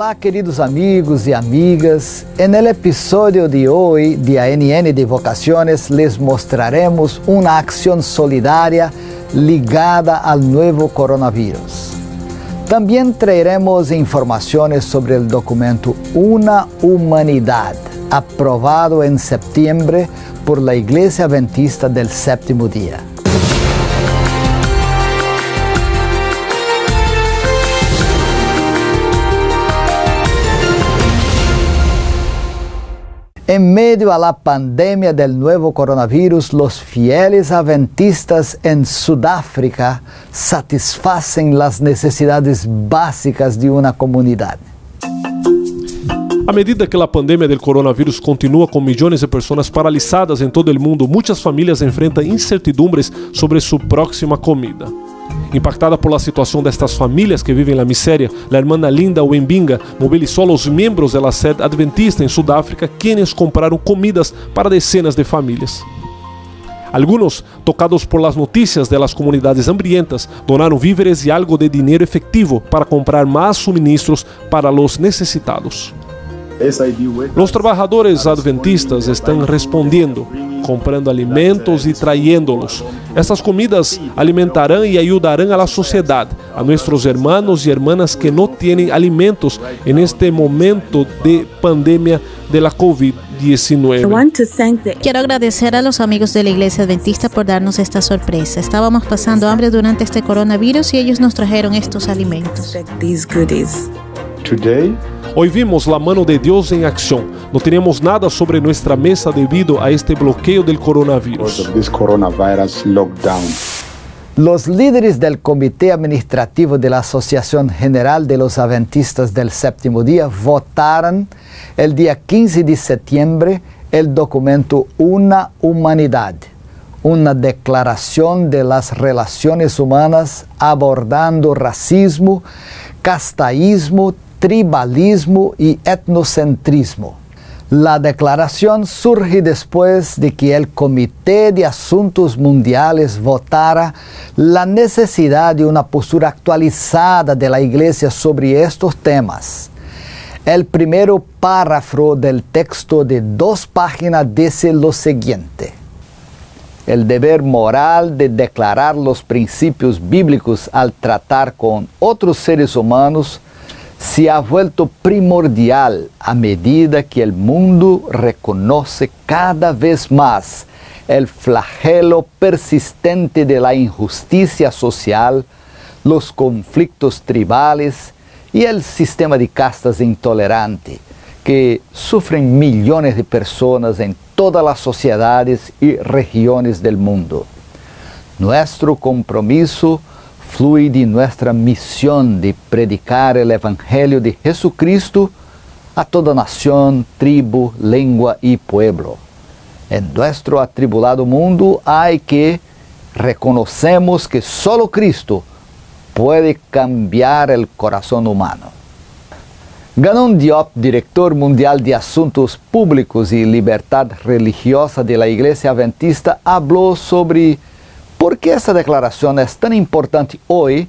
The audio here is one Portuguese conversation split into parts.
Olá, queridos amigos y amigas. En el episodio de hoy de ANN de Vocaciones les mostraremos una acción solidaria ligada al nuevo coronavirus. También traeremos informaciones sobre el documento Una Humanidad, aprobado en septiembre por la Iglesia Adventista del Séptimo Día. En medio a la pandemia del nuevo coronavirus, los fieles adventistas en Sudáfrica satisfacen las necesidades básicas de una comunidad. À medida que a pandemia do coronavírus continua com milhões de pessoas paralisadas em todo o mundo, muitas famílias enfrentam incertidumbres sobre sua próxima comida. Impactada por la situação destas famílias que vivem na miséria, a hermana Linda Wembinga mobilizou os membros da sede adventista em Sudáfrica, quienes compraram comidas para decenas de famílias. Algunos, tocados por las noticias de las comunidades hambrientas, donaram víveres e algo de dinheiro efectivo para comprar mais suministros para los necessitados. Los trabajadores adventistas están respondiendo, comprando alimentos y trayéndolos. Estas comidas alimentarán y ayudarán a la sociedad, a nuestros hermanos y hermanas que no tienen alimentos en este momento de pandemia de la COVID-19. Quiero agradecer a los amigos de la Iglesia Adventista por darnos esta sorpresa. Estábamos pasando hambre durante este coronavirus y ellos nos trajeron estos alimentos. Hoy vimos la mano de Dios en acción. No tenemos nada sobre nuestra mesa debido a este bloqueo del coronavirus. Los líderes del Comité Administrativo de la Asociación General de los Adventistas del Séptimo Día votaron el día 15 de septiembre el documento Una Humanidad, una declaración de las relaciones humanas abordando racismo, castaísmo, tribalismo y etnocentrismo. La declaración surge después de que el Comité de Asuntos Mundiales votara la necesidad de una postura actualizada de la Iglesia sobre estos temas. El primero párrafo del texto de 2 páginas dice lo siguiente: el deber moral de declarar los principios bíblicos al tratar con otros seres humanos se ha vuelto primordial a medida que el mundo reconoce cada vez más el flagelo persistente de la injusticia social, los conflictos tribales y el sistema de castas intolerante que sufren millones de personas en todas las sociedades y regiones del mundo. Nuestro compromiso flui de nuestra misión de predicar el Evangelio de Jesucristo a toda nación, tribu, lengua y pueblo. En nuestro atribulado mundo hay que reconocemos que solo Cristo puede cambiar el corazón humano. Gannon Diop, director mundial de Asuntos Públicos y Libertad Religiosa de la Iglesia Adventista, habló sobre ¿por qué esta declaración es tan importante hoy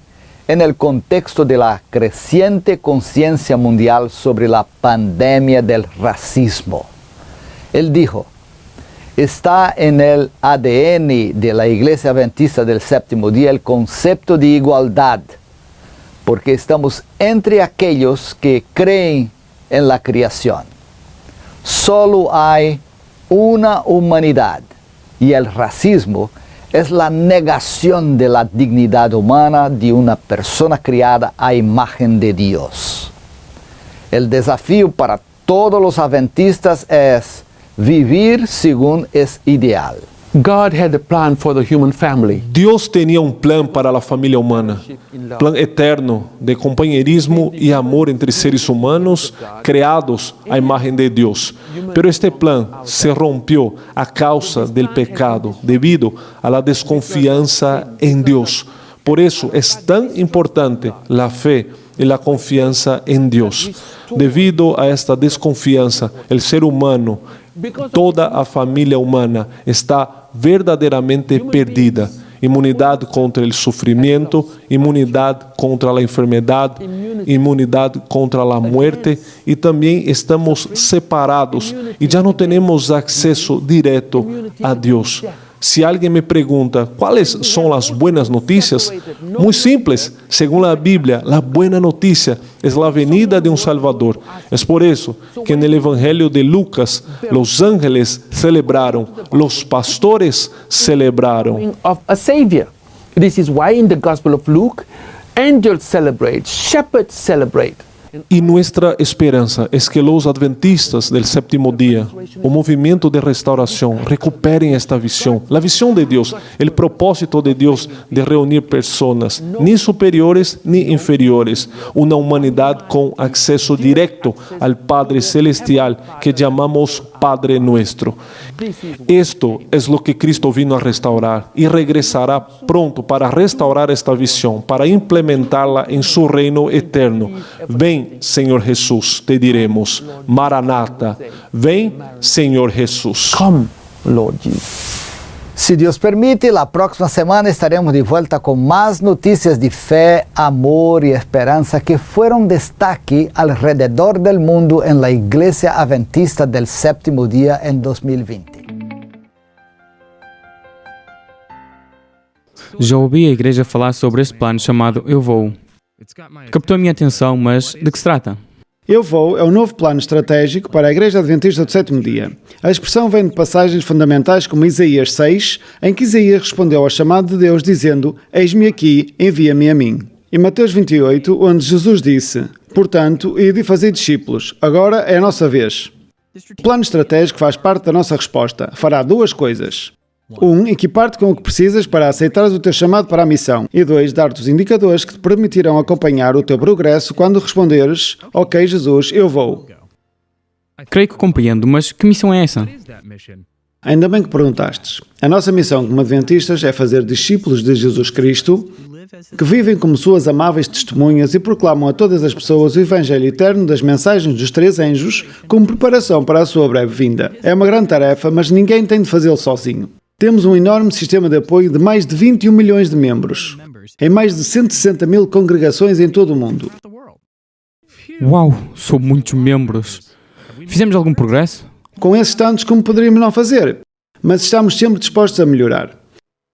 en el contexto de la creciente conciencia mundial sobre la pandemia del racismo? Él dijo: está en el ADN de la Iglesia Adventista del Séptimo Día el concepto de igualdad, porque estamos entre aquellos que creen en la creación. Solo hay una humanidad y el racismo es la negación de la dignidad humana de una persona criada a imagen de Dios. El desafío para todos los adventistas es vivir según es ideal. God had a plan for the human family. Dios tenía un plan para la familia humana, plan eterno de compañerismo y amor entre seres humanos creados a imagen de Dios. Pero este plan se rompió a causa del pecado debido a la desconfianza en Dios. Por eso es tan importante la fe y la confianza en Dios. Debido a esta desconfianza, el ser humano, toda a família humana está verdadeiramente perdida Inmunidade contra o sofrimento, inmunidade contra a enfermidade, inmunidade contra a muerte, e também estamos separados e já não temos acesso direto a Deus. Se alguém me pergunta quais são as boas notícias, muito simples. Segundo a Bíblia, a boa notícia é a venida de um Salvador. É por isso que no Evangelho de Lucas, os ángeles celebraram, os pastores celebraram. Of a Savior. This is why in the Gospel of Luke, angels celebrate, shepherds celebrate. E nossa esperança é que os adventistas do sétimo dia, o movimento de restauração, recuperem esta visão, a visão de Deus, o propósito de Deus de reunir pessoas, nem superiores nem inferiores, uma humanidade com acesso direto ao Padre Celestial que chamamos Padre Nuestro. Esto é o que Cristo vino a restaurar e regressará pronto para restaurar esta visão, para implementá-la em seu reino eterno. Vem, Senhor Jesus, te diremos, Maranata, vem, Senhor Jesus. Come, Lord Jesus. Se Deus permite, a próxima semana estaremos de volta com mais notícias de fé, amor e esperança que foram destaque alrededor do mundo em la Iglesia Adventista del Séptimo Dia em 2020. Já ouvi a igreja falar sobre este plano chamado Eu Vou. Captou a minha atenção, mas de que se trata? Eu Vou é um novo plano estratégico para a Igreja Adventista do Sétimo Dia. A expressão vem de passagens fundamentais como Isaías 6, em que Isaías respondeu ao chamado de Deus dizendo: Eis-me aqui, envia-me a mim. E Mateus 28, onde Jesus disse: Portanto, ide e fazei discípulos, agora é a nossa vez. O plano estratégico faz parte da nossa resposta. Fará duas coisas. 1. Equipar-te com o que precisas para aceitares o teu chamado para a missão. E 2. Dar-te os indicadores que te permitirão acompanhar o teu progresso quando responderes: Ok, Jesus, eu vou. Creio que compreendo, mas que missão é essa? Ainda bem que perguntastes. A nossa missão como adventistas é fazer discípulos de Jesus Cristo que vivem como suas amáveis testemunhas e proclamam a todas as pessoas o Evangelho eterno das mensagens dos três anjos como preparação para a sua breve vinda. É uma grande tarefa, mas ninguém tem de fazê-lo sozinho. Temos um enorme sistema de apoio de mais de 21 milhões de membros, em mais de 160 mil congregações em todo o mundo. Uau, são muitos membros. Fizemos algum progresso? Com esses tantos, como poderíamos não fazer? Mas estamos sempre dispostos a melhorar.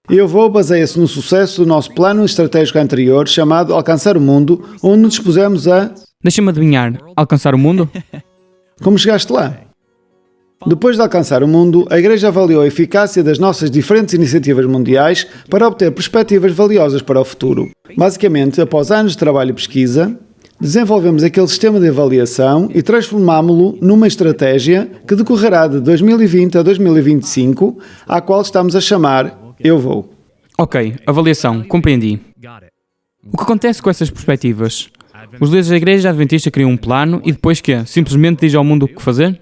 Eu Vou baseia-se no sucesso do nosso plano estratégico anterior, chamado Alcançar o Mundo, onde nos dispusemos a... Deixa-me adivinhar, alcançar o mundo? Como chegaste lá? Depois de alcançar o mundo, a Igreja avaliou a eficácia das nossas diferentes iniciativas mundiais para obter perspectivas valiosas para o futuro. Basicamente, após anos de trabalho e pesquisa, desenvolvemos aquele sistema de avaliação e transformámo-lo numa estratégia que decorrerá de 2020 a 2025, à qual estamos a chamar Eu Vou. Ok, avaliação, compreendi. O que acontece com essas perspectivas? Os líderes da Igreja Adventista criam um plano e depois quê? Simplesmente diz ao mundo o que fazer?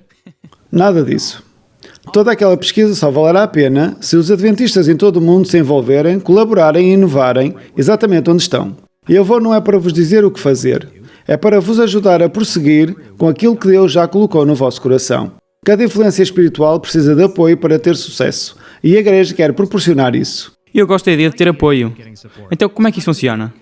Nada disso. Toda aquela pesquisa só valerá a pena se os adventistas em todo o mundo se envolverem, colaborarem e inovarem exatamente onde estão. E Eu Vou não é para vos dizer o que fazer, é para vos ajudar a prosseguir com aquilo que Deus já colocou no vosso coração. Cada influência espiritual precisa de apoio para ter sucesso, e a Igreja quer proporcionar isso. E eu gosto da ideia de ter apoio. Então, como é que isso funciona?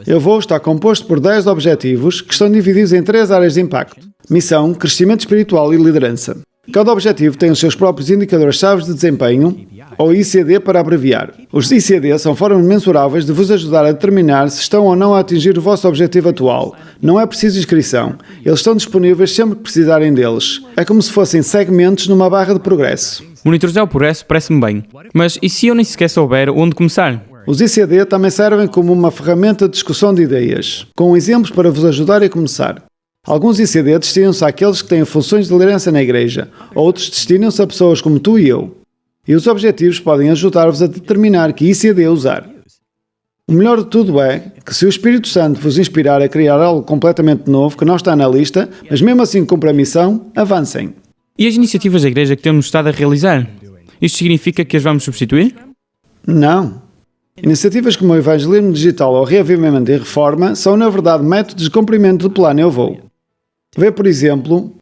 Eu Vou estar composto por 10 objetivos que estão divididos em 3 áreas de impacto: missão, crescimento espiritual e liderança. Cada objetivo tem os seus próprios indicadores-chave de desempenho, ou ICD para abreviar. Os ICD são formas mensuráveis de vos ajudar a determinar se estão ou não a atingir o vosso objetivo atual. Não é preciso inscrição. Eles estão disponíveis sempre que precisarem deles. É como se fossem segmentos numa barra de progresso. Monitorizar o progresso parece-me bem. Mas e se eu nem sequer souber onde começar? Os ICD também servem como uma ferramenta de discussão de ideias, com exemplos para vos ajudar a começar. Alguns ICD destinam-se àqueles que têm funções de liderança na igreja, outros destinam-se a pessoas como tu e eu. E os objetivos podem ajudar-vos a determinar que ICD usar. O melhor de tudo é que se o Espírito Santo vos inspirar a criar algo completamente novo que não está na lista, mas mesmo assim cumpre a missão, avancem. E as iniciativas da igreja que temos estado a realizar? Isto significa que as vamos substituir? Não. Iniciativas como o evangelismo digital ou reavivamento e reforma são, na verdade, métodos de cumprimento do plano Eu Vou. Vê, por exemplo,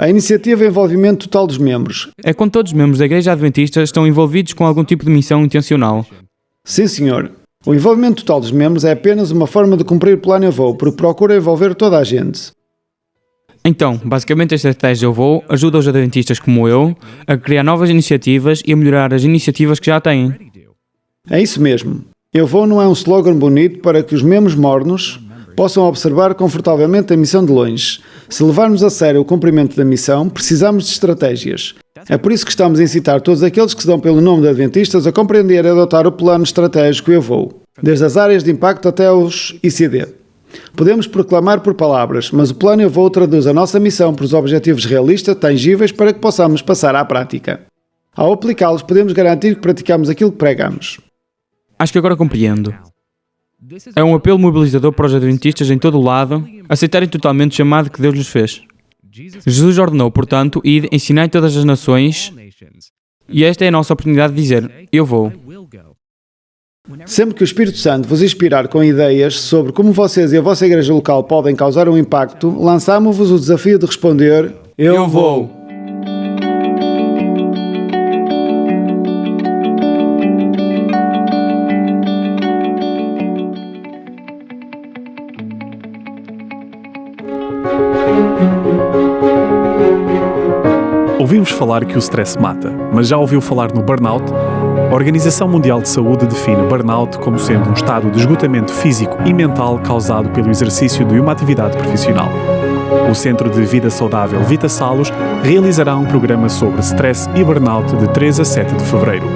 A iniciativa é envolvimento total dos membros. É quando todos os membros da Igreja Adventista estão envolvidos com algum tipo de missão intencional. Sim, senhor. O envolvimento total dos membros é apenas uma forma de cumprir o plano Eu Vou, porque procura envolver toda a gente. Então, basicamente a estratégia Eu Vou ajuda os adventistas como eu a criar novas iniciativas e a melhorar as iniciativas que já têm. É isso mesmo. Eu Vou não é um slogan bonito para que os membros mornos possam observar confortavelmente a missão de longe. Se levarmos a sério o cumprimento da missão, precisamos de estratégias. É por isso que estamos a incitar todos aqueles que se dão pelo nome de adventistas a compreender e adotar o plano estratégico Eu Vou, desde as áreas de impacto até os ICD. Podemos proclamar por palavras, mas o plano Eu Vou traduz a nossa missão por os objetivos realistas, tangíveis, para que possamos passar à prática. Ao aplicá-los, podemos garantir que praticamos aquilo que pregamos. Acho que agora compreendo. É um apelo mobilizador para os adventistas em todo o lado aceitarem totalmente o chamado que Deus lhes fez. Jesus ordenou, portanto, ir ensinar em todas as nações, e esta é a nossa oportunidade de dizer, eu vou. Sempre que o Espírito Santo vos inspirar com ideias sobre como vocês e a vossa igreja local podem causar um impacto, lançamos-vos o desafio de responder, eu vou. Ouvimos falar que o stress mata, mas já ouviu falar no burnout? A Organização Mundial de Saúde define burnout como sendo um estado de esgotamento físico e mental causado pelo exercício de uma atividade profissional. O Centro de Vida Saudável Vita Salus realizará um programa sobre stress e burnout de 3 a 7 de fevereiro.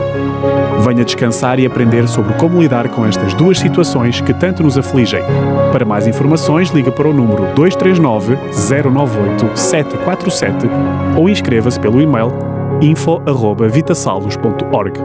Venha descansar e aprender sobre como lidar com estas duas situações que tanto nos afligem. Para mais informações, liga para o número 239-098-747 ou inscreva-se pelo e-mail info@vitasalus.org.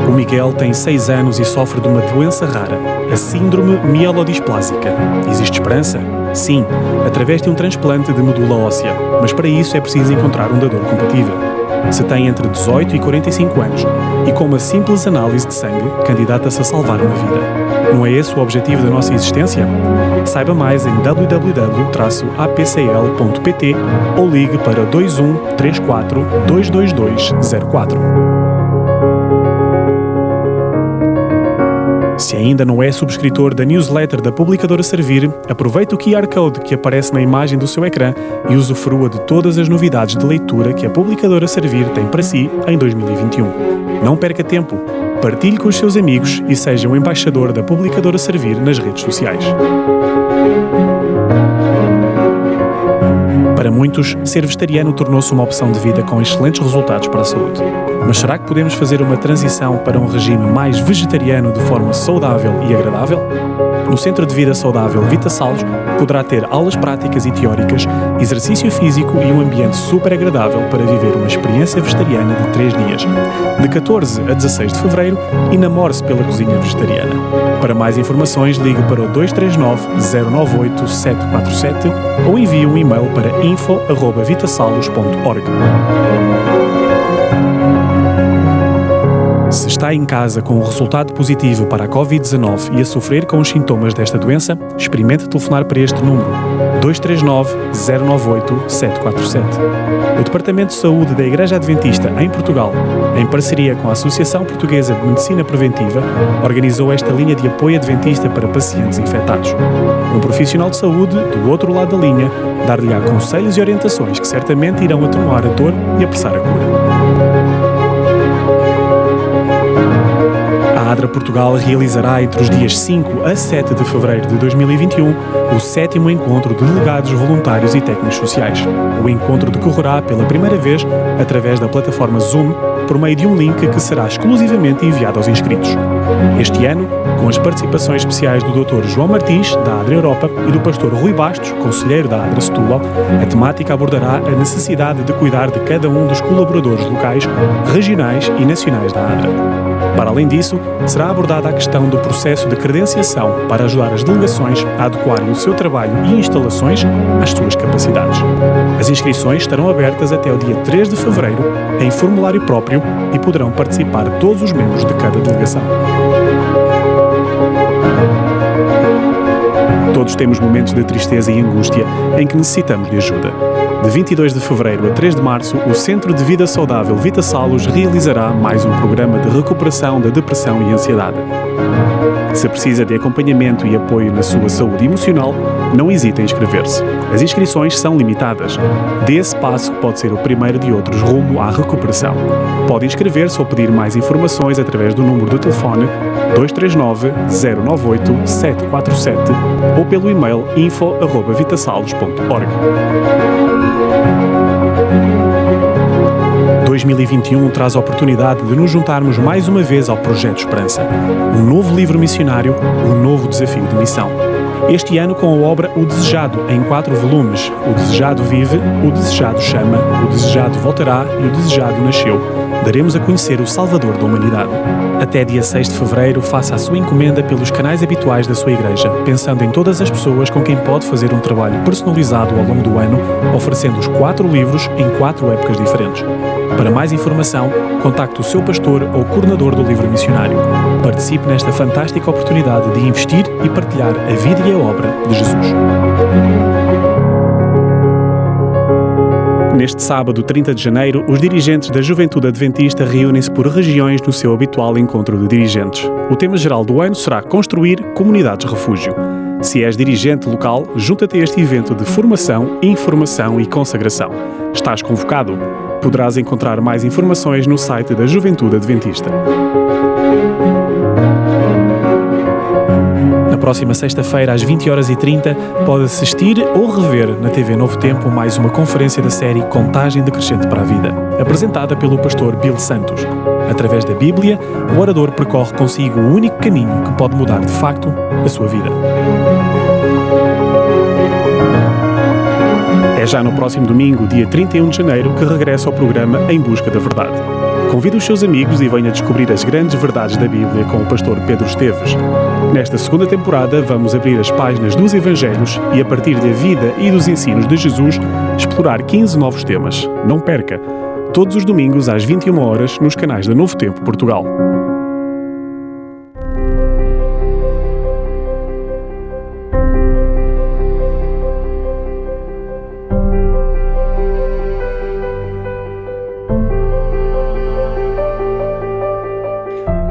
O Miguel tem 6 anos e sofre de uma doença rara, a síndrome mielodisplásica. Existe esperança? Sim, através de um transplante de medula óssea, mas para isso é preciso encontrar um dador compatível. Se tem entre 18 e 45 anos e com uma simples análise de sangue, candidata-se a salvar uma vida. Não é esse o objetivo da nossa existência? Saiba mais em www.apcl.pt ou ligue para 21 34 222 04. Se ainda não é subscritor da newsletter da Publicadora Servir, aproveite o QR Code que aparece na imagem do seu ecrã e usufrua de todas as novidades de leitura que a Publicadora Servir tem para si em 2021. Não perca tempo, partilhe com os seus amigos e seja um embaixador da Publicadora Servir nas redes sociais. Para muitos, ser vegetariano tornou-se uma opção de vida com excelentes resultados para a saúde. Mas será que podemos fazer uma transição para um regime mais vegetariano de forma saudável e agradável? No Centro de Vida Saudável Vita Salus poderá ter aulas práticas e teóricas, exercício físico e um ambiente super agradável para viver uma experiência vegetariana de 3 dias, de 14 a 16 de fevereiro, e namore-se pela cozinha vegetariana. Para mais informações, ligue para o 239-098-747 ou envie um e-mail para info@vitasalus.org. Se está em casa com um resultado positivo para a Covid-19 e a sofrer com os sintomas desta doença, experimente telefonar para este número, 239-098-747. O Departamento de Saúde da Igreja Adventista em Portugal, em parceria com a Associação Portuguesa de Medicina Preventiva, organizou esta linha de apoio adventista para pacientes infectados. Um profissional de saúde, do outro lado da linha, dar-lhe-á conselhos e orientações que certamente irão atenuar a dor e apressar a cura. A ADRA Portugal realizará entre os dias 5 a 7 de fevereiro de 2021 o 7º Encontro de Delegados Voluntários e Técnicos Sociais. O encontro decorrerá pela primeira vez através da plataforma Zoom, por meio de um link que será exclusivamente enviado aos inscritos. Este ano, com as participações especiais do Dr. João Martins, da ADRA Europa, e do Pastor Rui Bastos, conselheiro da ADRA Setúbal, a temática abordará a necessidade de cuidar de cada um dos colaboradores locais, regionais e nacionais da ADRA. Para além disso, será abordada a questão do processo de credenciação para ajudar as delegações a adequarem o seu trabalho e instalações às suas capacidades. As inscrições estarão abertas até o dia 3 de fevereiro, em formulário próprio, e poderão participar todos os membros de cada delegação. Todos temos momentos de tristeza e angústia em que necessitamos de ajuda. De 22 de fevereiro a 3 de março, o Centro de Vida Saudável Vita Salus realizará mais um programa de recuperação da depressão e ansiedade. Se precisa de acompanhamento e apoio na sua saúde emocional, não hesite em inscrever-se. As inscrições são limitadas. Dê esse passo que pode ser o primeiro de outros rumo à recuperação. Pode inscrever-se ou pedir mais informações através do número de telefone 239 098 747 ou pelo e-mail info@vitasalos.org. 2021 traz a oportunidade de nos juntarmos mais uma vez ao Projeto Esperança. Um novo livro missionário, um novo desafio de missão. Este ano com a obra O Desejado, em 4 volumes. O Desejado vive, O Desejado chama, O Desejado voltará e O Desejado nasceu. Daremos a conhecer o Salvador da humanidade. Até dia 6 de fevereiro, faça a sua encomenda pelos canais habituais da sua igreja, pensando em todas as pessoas com quem pode fazer um trabalho personalizado ao longo do ano, oferecendo os 4 livros em 4 épocas diferentes. Para mais informação, contacte o seu pastor ou coordenador do livro missionário. Participe nesta fantástica oportunidade de investir e partilhar a vida e a obra de Jesus. Neste sábado, 30 de janeiro, os dirigentes da Juventude Adventista reúnem-se por regiões no seu habitual encontro de dirigentes. O tema geral do ano será Construir Comunidades Refúgio. Se és dirigente local, junta-te a este evento de formação, informação e consagração. Estás convocado? Poderás encontrar mais informações no site da Juventude Adventista. Na próxima sexta-feira, às 20h30, pode assistir ou rever na TV Novo Tempo mais uma conferência da série Contagem Decrescente para a Vida, apresentada pelo pastor Bill Santos. Através da Bíblia, o orador percorre consigo o único caminho que pode mudar de facto a sua vida. É já no próximo domingo, dia 31 de janeiro, que regressa ao programa Em Busca da Verdade. Convide os seus amigos e venha descobrir as grandes verdades da Bíblia com o pastor Pedro Esteves. Nesta segunda temporada, vamos abrir as páginas dos Evangelhos e, a partir da vida e dos ensinos de Jesus, explorar 15 novos temas. Não perca! Todos os domingos às 21h nos canais da Novo Tempo Portugal.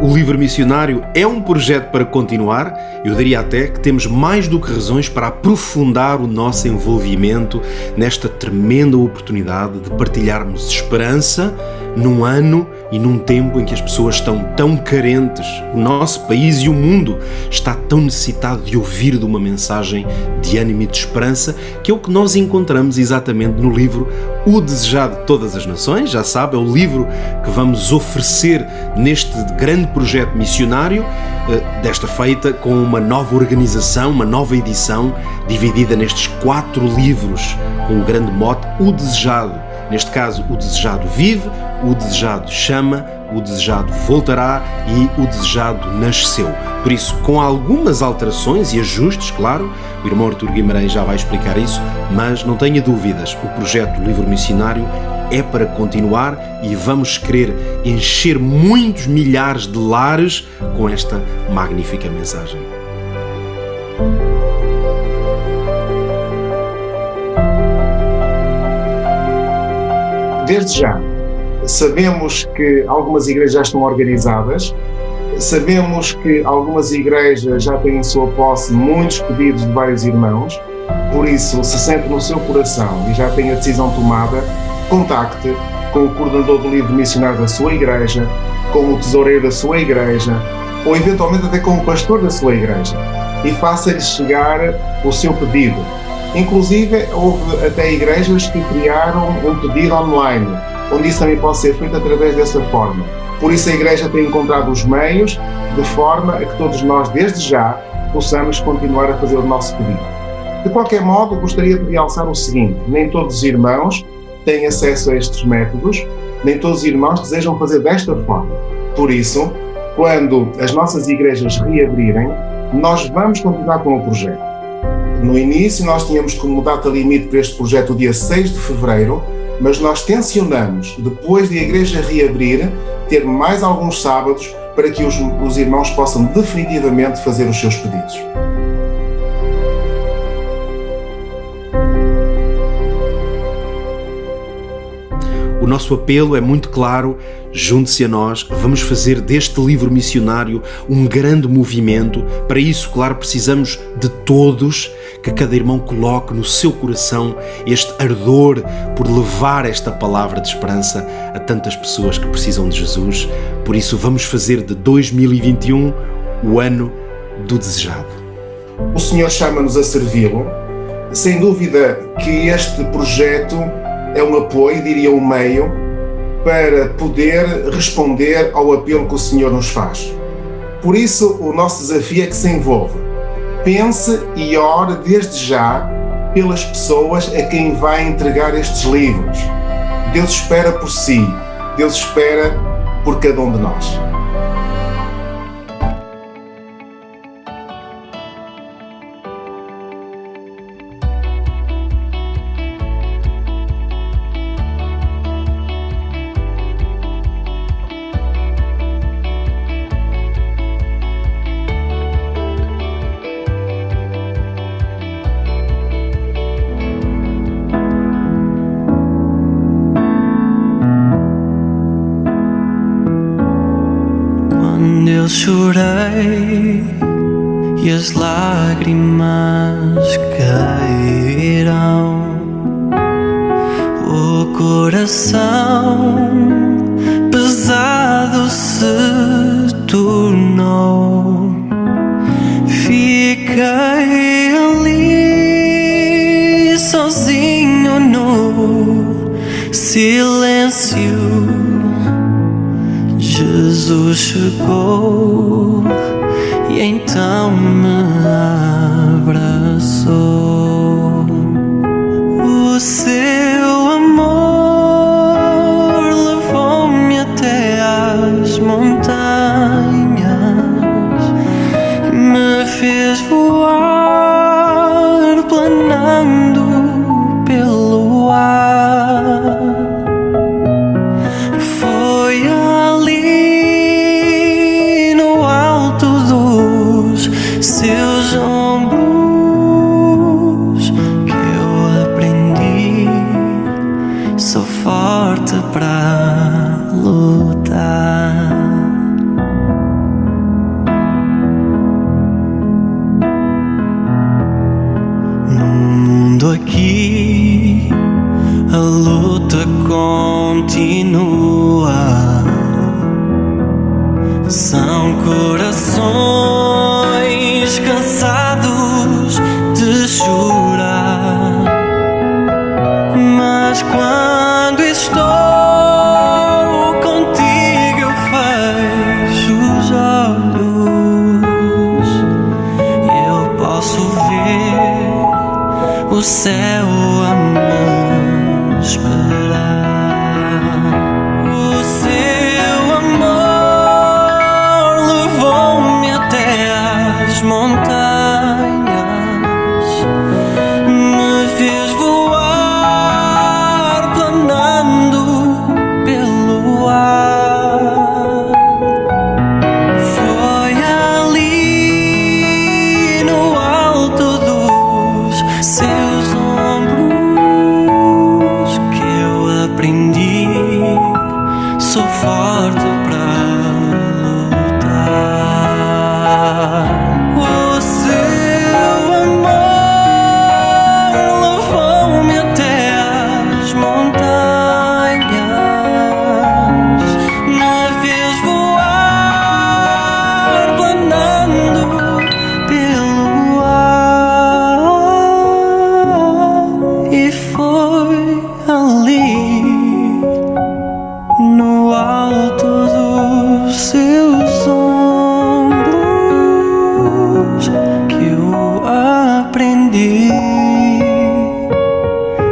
O Livro Missionário é um projeto para continuar. Eu diria até que temos mais do que razões para aprofundar o nosso envolvimento nesta tremenda oportunidade de partilharmos esperança num ano e num tempo em que as pessoas estão tão carentes. O nosso país e o mundo está tão necessitado de ouvir de uma mensagem de ânimo e de esperança, que é o que nós encontramos exatamente no livro O Desejado de Todas as Nações. Já sabe, é o livro que vamos oferecer neste grande projeto missionário, desta feita com uma nova organização, uma nova edição, dividida nestes 4 livros, com o grande mote O Desejado. Neste caso, O Desejado vive, O Desejado chama, O Desejado voltará e O Desejado nasceu. Por isso, com algumas alterações e ajustes, claro, o irmão Artur Guimarães já vai explicar isso, mas não tenha dúvidas, o projeto Livro Missionário é para continuar e vamos querer encher muitos milhares de lares com esta magnífica mensagem. Desde já, sabemos que algumas igrejas já estão organizadas, sabemos que algumas igrejas já têm em sua posse muitos pedidos de vários irmãos, por isso, se sente no seu coração e já tem a decisão tomada, contacte com o coordenador do livro missionário da sua igreja, com o tesoureiro da sua igreja, ou eventualmente até com o pastor da sua igreja, e faça-lhe chegar o seu pedido. Inclusive, houve até igrejas que criaram um pedido online, onde isso também pode ser feito através dessa forma. Por isso a igreja tem encontrado os meios de forma a que todos nós, desde já, possamos continuar a fazer o nosso pedido. De qualquer modo, gostaria de realçar o seguinte: nem todos os irmãos têm acesso a estes métodos, nem todos os irmãos desejam fazer desta forma. Por isso, quando as nossas igrejas reabrirem, nós vamos continuar com o projeto. No início, nós tínhamos como data limite para este projeto o dia 6 de fevereiro, mas nós tencionamos, depois de a igreja reabrir, ter mais alguns sábados para que os irmãos possam definitivamente fazer os seus pedidos. nosso apelo é muito claro: junte-se a nós, vamos fazer deste livro missionário um grande movimento. Para isso, claro, precisamos de todos, que cada irmão coloque no seu coração este ardor por levar esta palavra de esperança a tantas pessoas que precisam de Jesus. Por isso, vamos fazer de 2021 o ano do desejado. O Senhor chama-nos a servi-lo. Sem dúvida que este projeto é um apoio, diria um meio, para poder responder ao apelo que o Senhor nos faz. Por isso, o nosso desafio é que se envolva. Pense e ore desde já pelas pessoas a quem vai entregar estes livros. Deus espera por si, Deus espera por cada um de nós. Eu chorei e as lágrimas caíram, o coração pesado se tornou. Fiquei ali sozinho no silêncio. Jesus chegou e então me abraçou. O seu amor levou-me até às montanhas, me fez voar planando pelo ar. Seus ombros que eu aprendi, sou forte para lutar. No mundo aqui a luta continua. São corações cansados de chorar, mas quando estou contigo eu fecho os olhos, eu posso ver o céu a me esperar. Montanhas me fez voar planando pelo ar. Foi ali no alto dos seus ombros que eu aprendi, sou forte para lutar.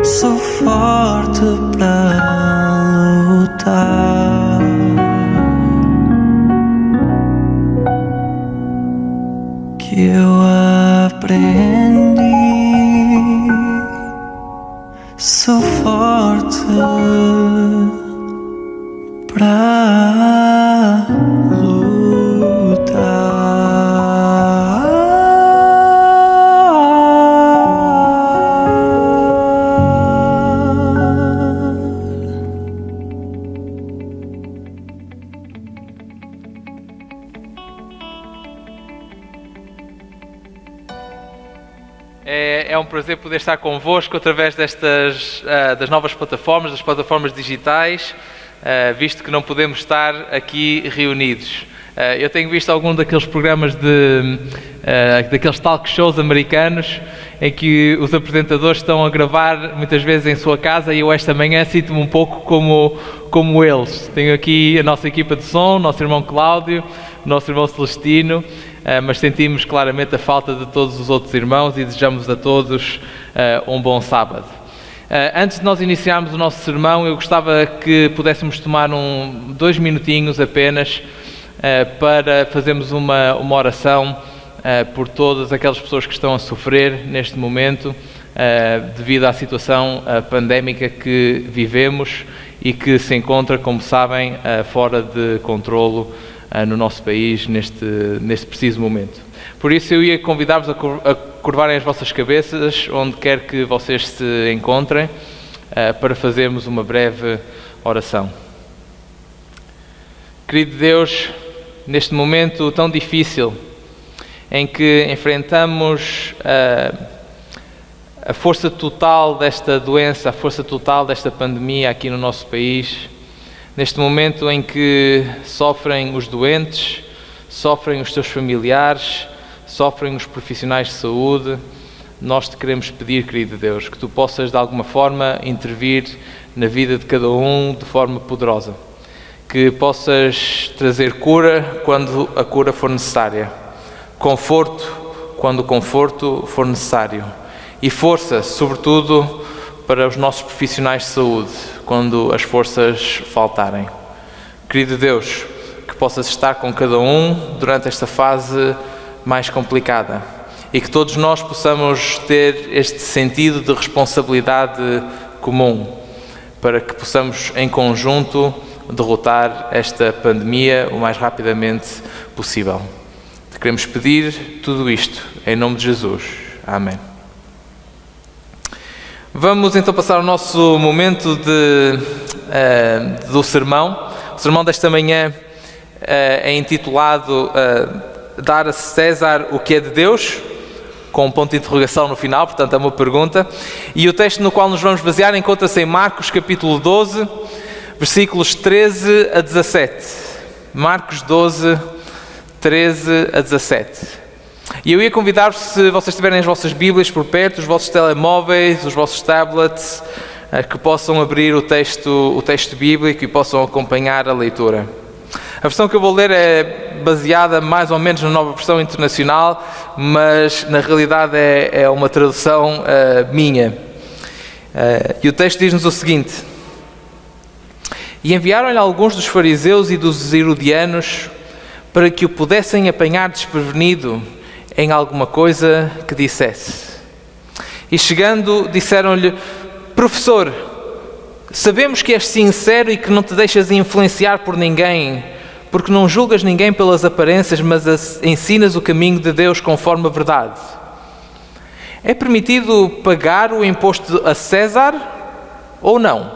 Sou forte para lutar. Que eu aprendi. Sou forte para lutar. prazer poder estar convosco através das novas plataformas, das plataformas digitais, visto que não podemos estar aqui reunidos. Eu tenho visto algum daqueles programas daqueles talk shows americanos em que os apresentadores estão a gravar muitas vezes em sua casa, e eu esta manhã sinto-me um pouco como eles. Tenho aqui a nossa equipa de som, o nosso irmão Cláudio, o nosso irmão Celestino, mas sentimos claramente a falta de todos os outros irmãos e desejamos a todos um bom sábado. Antes de nós iniciarmos o nosso sermão, eu gostava que pudéssemos tomar 2 minutinhos apenas para fazermos uma oração por todas aquelas pessoas que estão a sofrer neste momento devido à situação pandémica que vivemos e que se encontra, como sabem, fora de controlo no nosso país neste preciso momento. Por isso eu ia convidar-vos a curvarem as vossas cabeças onde quer que vocês se encontrem para fazermos uma breve oração. Querido Deus, neste momento tão difícil em que enfrentamos a força total desta doença, a força total desta pandemia aqui no nosso país, neste momento em que sofrem os doentes, sofrem os teus familiares, sofrem os profissionais de saúde, nós te queremos pedir, querido Deus, que tu possas de alguma forma intervir na vida de cada um de forma poderosa, que possas trazer cura quando a cura for necessária, conforto quando o conforto for necessário e força, sobretudo, para os nossos profissionais de saúde, quando as forças faltarem. Querido Deus, que possas estar com cada um durante esta fase mais complicada e que todos nós possamos ter este sentido de responsabilidade comum para que possamos, em conjunto, derrotar esta pandemia o mais rapidamente possível. Te queremos pedir tudo isto, em nome de Jesus. Amém. Vamos então passar ao nosso momento do sermão. O sermão desta manhã é intitulado Dar a César o que é de Deus, com um ponto de interrogação no final, portanto é uma pergunta. E o texto no qual nos vamos basear encontra-se em Marcos capítulo 12, versículos 13 a 17. Marcos 12, 13 a 17. E eu ia convidar-vos, se vocês tiverem as vossas Bíblias por perto, os vossos telemóveis, os vossos tablets, que possam abrir o texto bíblico e possam acompanhar a leitura. A versão que eu vou ler é baseada mais ou menos na Nova Versão Internacional, mas na realidade é uma tradução minha. E o texto diz-nos o seguinte: E enviaram-lhe alguns dos fariseus e dos herodianos para que o pudessem apanhar desprevenido em alguma coisa que dissesse. E chegando, disseram-lhe: Professor, sabemos que és sincero e que não te deixas influenciar por ninguém, porque não julgas ninguém pelas aparências, mas ensinas o caminho de Deus conforme a verdade. É permitido pagar o imposto a César ou não?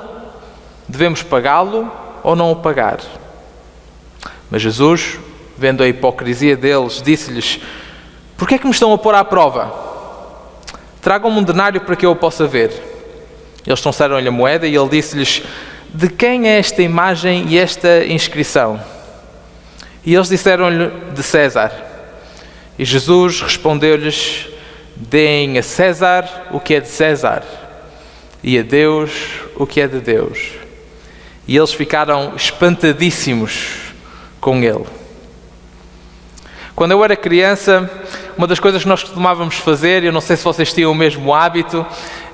Devemos pagá-lo ou não o pagar? Mas Jesus, vendo a hipocrisia deles, disse-lhes: Por que é que me estão a pôr à prova? Tragam-me um denário para que eu o possa ver. Eles trouxeram-lhe a moeda e ele disse-lhes: De quem é esta imagem e esta inscrição? E eles disseram-lhe: De César. E Jesus respondeu-lhes: Deem a César o que é de César e a Deus o que é de Deus. E eles ficaram espantadíssimos com ele. Quando eu era criança, uma das coisas que nós costumávamos fazer, eu não sei se vocês tinham o mesmo hábito,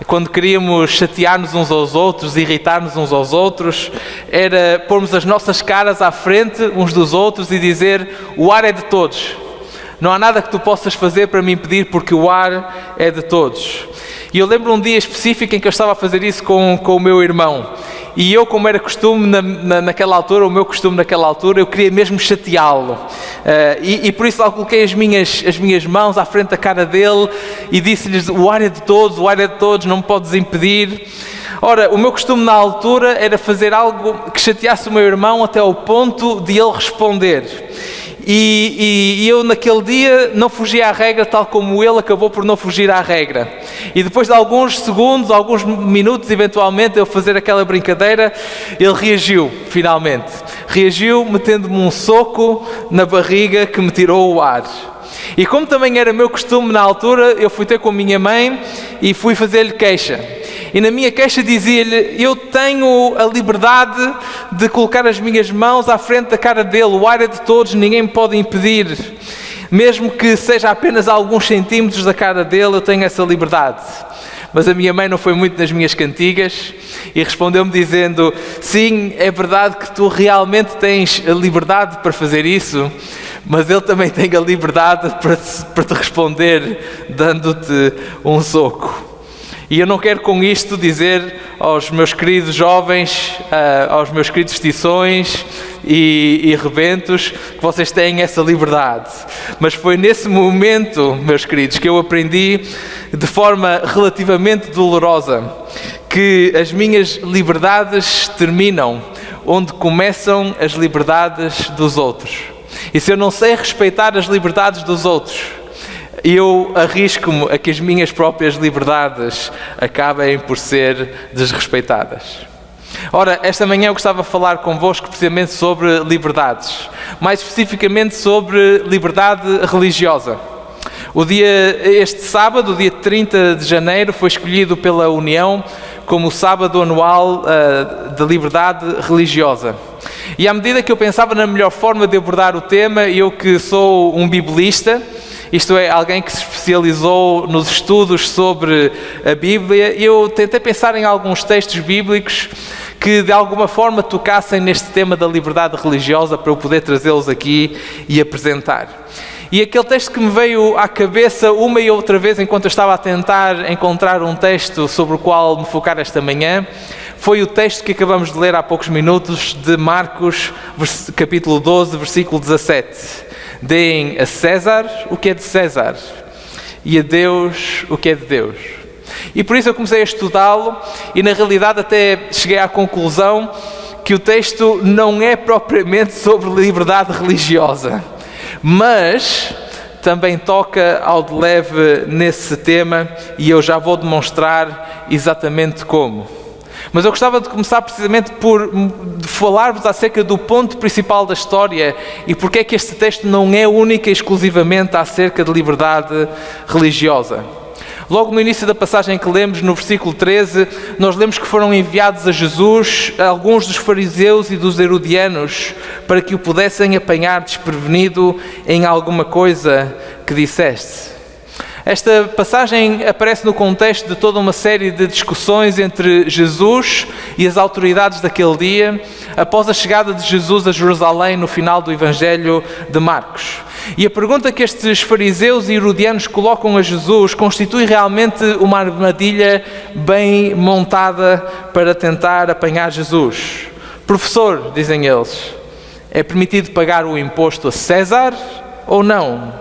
quando queríamos chatear-nos uns aos outros, irritar-nos uns aos outros, era pormos as nossas caras à frente uns dos outros e dizer: o ar é de todos. Não há nada que tu possas fazer para me impedir, porque o ar é de todos. E eu lembro um dia específico em que eu estava a fazer isso com o meu irmão. E eu, como era costume naquela altura, o meu costume naquela altura, eu queria mesmo chateá-lo. E por isso lá coloquei as minhas mãos à frente da cara dele e disse-lhes: o ar é de todos, não me podes impedir. Ora, o meu costume na altura era fazer algo que chateasse o meu irmão até ao ponto de ele responder. E eu naquele dia não fugi à regra, tal como ele acabou por não fugir à regra. E depois de alguns segundos, alguns minutos, eventualmente, eu fazer aquela brincadeira, ele reagiu, finalmente. Reagiu metendo-me um soco na barriga que me tirou o ar. E como também era meu costume na altura, eu fui ter com a minha mãe e fui fazer-lhe queixa. E na minha queixa dizia-lhe: eu tenho a liberdade de colocar as minhas mãos à frente da cara dele, o ar é de todos, ninguém me pode impedir. Mesmo que seja apenas alguns centímetros da cara dele, eu tenho essa liberdade. Mas a minha mãe não foi muito nas minhas cantigas e respondeu-me dizendo: sim, é verdade que tu realmente tens a liberdade para fazer isso, mas ele também tem a liberdade para te responder dando-te um soco. E eu não quero com isto dizer aos meus queridos jovens, aos meus queridos tições e rebentos, que vocês têm essa liberdade. Mas foi nesse momento, meus queridos, que eu aprendi de forma relativamente dolorosa que as minhas liberdades terminam onde começam as liberdades dos outros. E se eu não sei respeitar as liberdades dos outros, eu arrisco-me a que as minhas próprias liberdades acabem por ser desrespeitadas. Ora, esta manhã eu gostava de falar convosco precisamente sobre liberdades, mais especificamente sobre liberdade religiosa. Este sábado, o dia 30 de janeiro, foi escolhido pela União como o sábado anual de liberdade religiosa. E à medida que eu pensava na melhor forma de abordar o tema, eu que sou um biblista, isto é, alguém que se especializou nos estudos sobre a Bíblia, eu tentei pensar em alguns textos bíblicos que de alguma forma tocassem neste tema da liberdade religiosa para eu poder trazê-los aqui e apresentar. E aquele texto que me veio à cabeça uma e outra vez enquanto eu estava a tentar encontrar um texto sobre o qual me focar esta manhã, foi o texto que acabamos de ler há poucos minutos de Marcos, capítulo 12, versículo 17. Deem a César o que é de César e a Deus o que é de Deus. E por isso eu comecei a estudá-lo e na realidade até cheguei à conclusão que o texto não é propriamente sobre liberdade religiosa, mas também toca ao de leve nesse tema e eu já vou demonstrar exatamente como. Mas eu gostava de começar precisamente por falar-vos acerca do ponto principal da história e porque é que este texto não é única e exclusivamente acerca de liberdade religiosa. Logo no início da passagem que lemos, no versículo 13, nós lemos que foram enviados a Jesus alguns dos fariseus e dos herodianos para que o pudessem apanhar desprevenido em alguma coisa que disseste. Esta passagem aparece no contexto de toda uma série de discussões entre Jesus e as autoridades daquele dia, após a chegada de Jesus a Jerusalém no final do Evangelho de Marcos. E a pergunta que estes fariseus e herodianos colocam a Jesus constitui realmente uma armadilha bem montada para tentar apanhar Jesus. Professor, dizem eles, é permitido pagar o imposto a César ou não?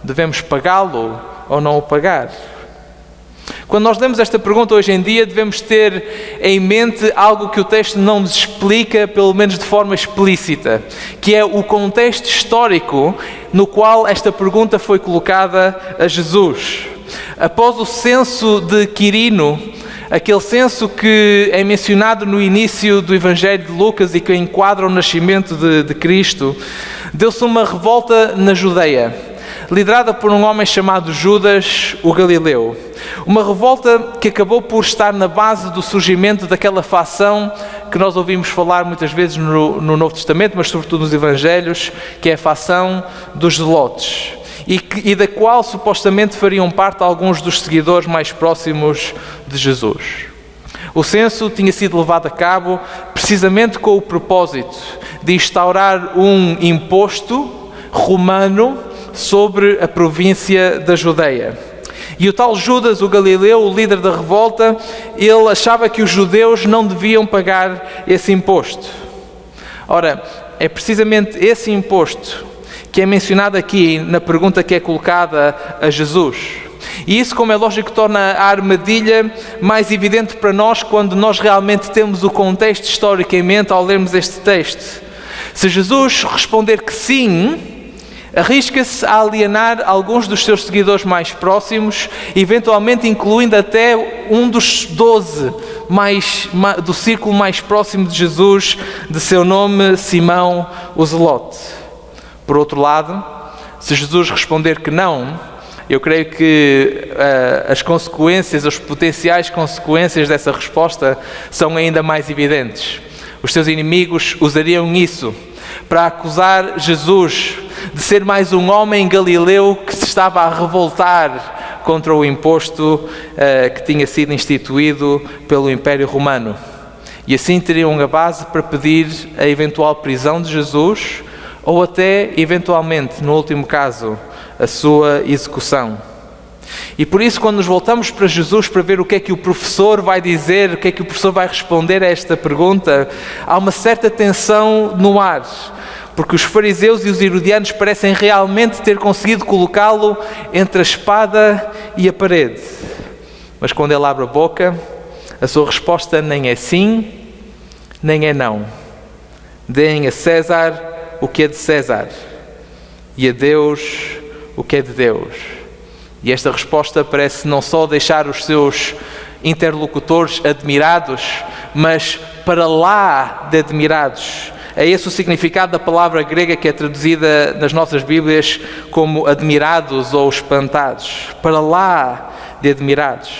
Devemos pagá-lo ou não o pagar? Quando nós lemos esta pergunta hoje em dia, devemos ter em mente algo que o texto não nos explica, pelo menos de forma explícita, que é o contexto histórico no qual esta pergunta foi colocada a Jesus. Após o censo de Quirino, aquele censo que é mencionado no início do Evangelho de Lucas e que enquadra o nascimento de Cristo, deu-se uma revolta na Judeia, liderada por um homem chamado Judas, o Galileu. Uma revolta que acabou por estar na base do surgimento daquela facção que nós ouvimos falar muitas vezes no Novo Testamento, mas sobretudo nos Evangelhos, que é a facção dos zelotes, e da qual supostamente fariam parte alguns dos seguidores mais próximos de Jesus. O censo tinha sido levado a cabo precisamente com o propósito de instaurar um imposto romano sobre a província da Judeia. E o tal Judas, o Galileu, o líder da revolta, ele achava que os judeus não deviam pagar esse imposto. Ora, é precisamente esse imposto que é mencionado aqui na pergunta que é colocada a Jesus. E isso, como é lógico, torna a armadilha mais evidente para nós quando nós realmente temos o contexto histórico em mente ao lermos este texto. Se Jesus responder que sim, Arrisca-se a alienar alguns dos seus seguidores mais próximos, eventualmente incluindo até um dos 12 do círculo mais próximo de Jesus, de seu nome Simão o Zelote. Por outro lado, se Jesus responder que não, eu creio que as consequências, as potenciais consequências dessa resposta são ainda mais evidentes. Os seus inimigos usariam isso para acusar Jesus de ser mais um homem galileu que se estava a revoltar contra o imposto que tinha sido instituído pelo Império Romano. E assim teriam a base para pedir a eventual prisão de Jesus ou até, eventualmente, no último caso, a sua execução. E por isso, quando nos voltamos para Jesus para ver o que é que o professor vai dizer, o que é que o professor vai responder a esta pergunta, há uma certa tensão no ar, porque os fariseus e os herodianos parecem realmente ter conseguido colocá-lo entre a espada e a parede. Mas quando ele abre a boca, a sua resposta nem é sim, nem é não. Deem a César o que é de César e a Deus o que é de Deus. E esta resposta parece não só deixar os seus interlocutores admirados, mas para lá de admirados. É esse o significado da palavra grega que é traduzida nas nossas Bíblias como admirados ou espantados. Para lá de admirados.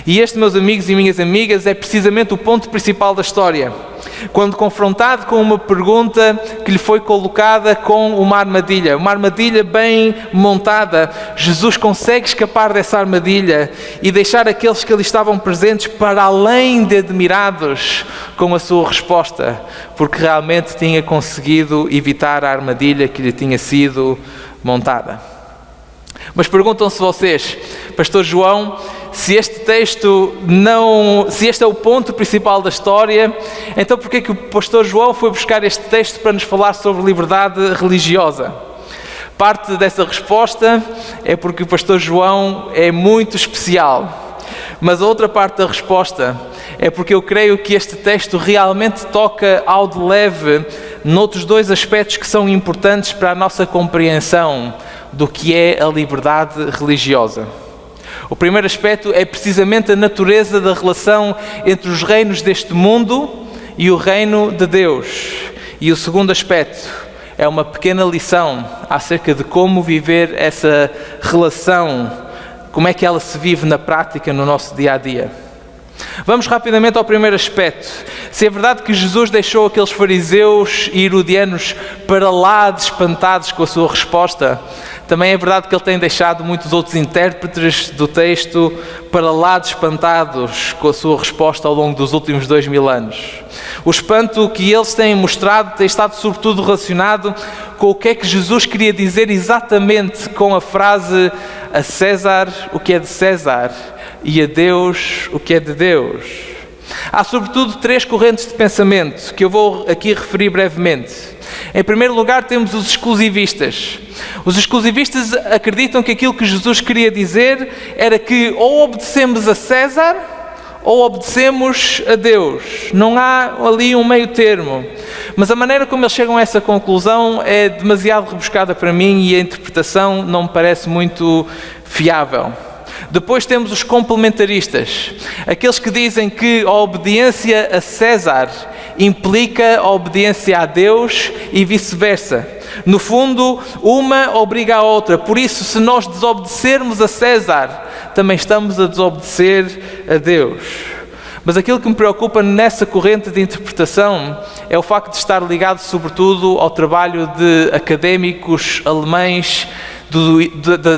E este, meus amigos e minhas amigas, é precisamente o ponto principal da história. Quando confrontado com uma pergunta que lhe foi colocada com uma armadilha bem montada, Jesus consegue escapar dessa armadilha e deixar aqueles que ali estavam presentes para além de admirados com a sua resposta, porque realmente tinha conseguido evitar a armadilha que lhe tinha sido montada. Mas perguntam-se vocês, Pastor João, se este é o ponto principal da história, então porquê é que o Pastor João foi buscar este texto para nos falar sobre liberdade religiosa? Parte dessa resposta é porque o Pastor João é muito especial, mas a outra parte da resposta é porque eu creio que este texto realmente toca ao de leve noutros dois aspectos que são importantes para a nossa compreensão do que é a liberdade religiosa. O primeiro aspecto é precisamente a natureza da relação entre os reinos deste mundo e o reino de Deus. E o segundo aspecto é uma pequena lição acerca de como viver essa relação, como é que ela se vive na prática no nosso dia-a-dia. Vamos rapidamente ao primeiro aspecto. Se é verdade que Jesus deixou aqueles fariseus e herodianos para lá de espantados com a sua resposta, também é verdade que ele tem deixado muitos outros intérpretes do texto para lá de espantados com a sua resposta ao longo dos últimos 2000 anos. O espanto que eles têm mostrado tem estado sobretudo relacionado com o que é que Jesus queria dizer exatamente com a frase a César o que é de César e a Deus o que é de Deus. Há sobretudo três correntes de pensamento que eu vou aqui referir brevemente. Em primeiro lugar temos os exclusivistas. Os exclusivistas acreditam que aquilo que Jesus queria dizer era que ou obedecemos a César ou obedecemos a Deus. Não há ali um meio termo. Mas a maneira como eles chegam a essa conclusão é demasiado rebuscada para mim e a interpretação não me parece muito fiável. Depois temos os complementaristas, aqueles que dizem que a obediência a César implica a obediência a Deus e vice-versa. No fundo, uma obriga a outra. Por isso, se nós desobedecermos a César, também estamos a desobedecer a Deus. Mas aquilo que me preocupa nessa corrente de interpretação é o facto de estar ligado sobretudo ao trabalho de académicos alemães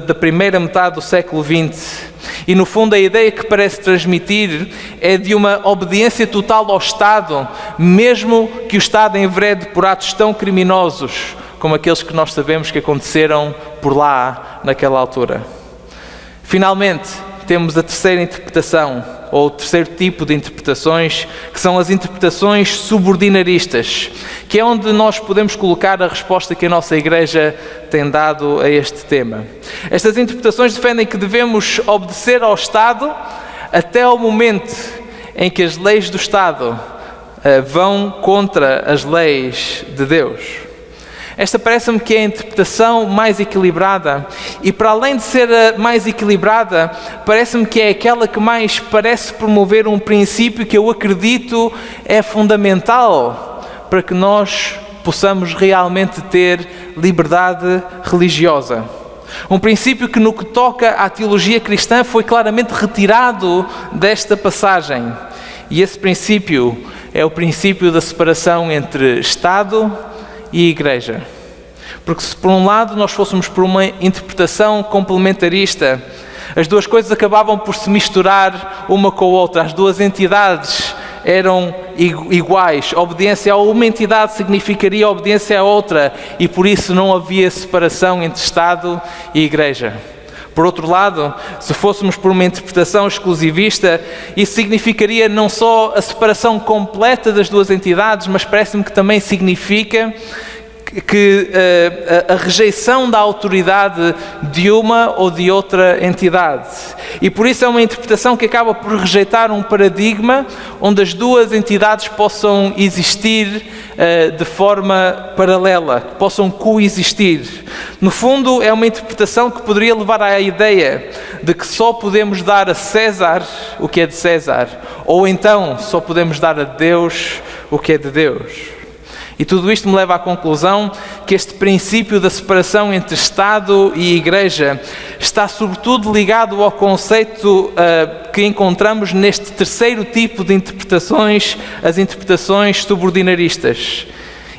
da primeira metade do século XX. E no fundo a ideia que parece transmitir é de uma obediência total ao Estado, mesmo que o Estado enverede por atos tão criminosos como aqueles que nós sabemos que aconteceram por lá naquela altura. Finalmente, temos a terceira interpretação, ou o terceiro tipo de interpretações, que são as interpretações subordinaristas, que é onde nós podemos colocar a resposta que a nossa Igreja tem dado a este tema. Estas interpretações defendem que devemos obedecer ao Estado até ao momento em que as leis do Estado vão contra as leis de Deus. Esta parece-me que é a interpretação mais equilibrada. E para além de ser a mais equilibrada, parece-me que é aquela que mais parece promover um princípio que eu acredito é fundamental para que nós possamos realmente ter liberdade religiosa. Um princípio que, no que toca à teologia cristã, foi claramente retirado desta passagem. E esse princípio é o princípio da separação entre Estado e Igreja. Porque se por um lado nós fôssemos por uma interpretação complementarista, as duas coisas acabavam por se misturar uma com a outra. As duas entidades eram iguais. A obediência a uma entidade significaria obediência a outra, e por isso não havia separação entre Estado e Igreja. Por outro lado, se fôssemos por uma interpretação exclusivista, isso significaria não só a separação completa das duas entidades, mas parece-me que também significa que a rejeição da autoridade de uma ou de outra entidade. E por isso é uma interpretação que acaba por rejeitar um paradigma onde as duas entidades possam existir de forma paralela, que possam coexistir. No fundo, é uma interpretação que poderia levar à ideia de que só podemos dar a César o que é de César, ou então só podemos dar a Deus o que é de Deus. E tudo isto me leva à conclusão que este princípio da separação entre Estado e Igreja está sobretudo ligado ao conceito que encontramos neste terceiro tipo de interpretações, as interpretações subordinaristas.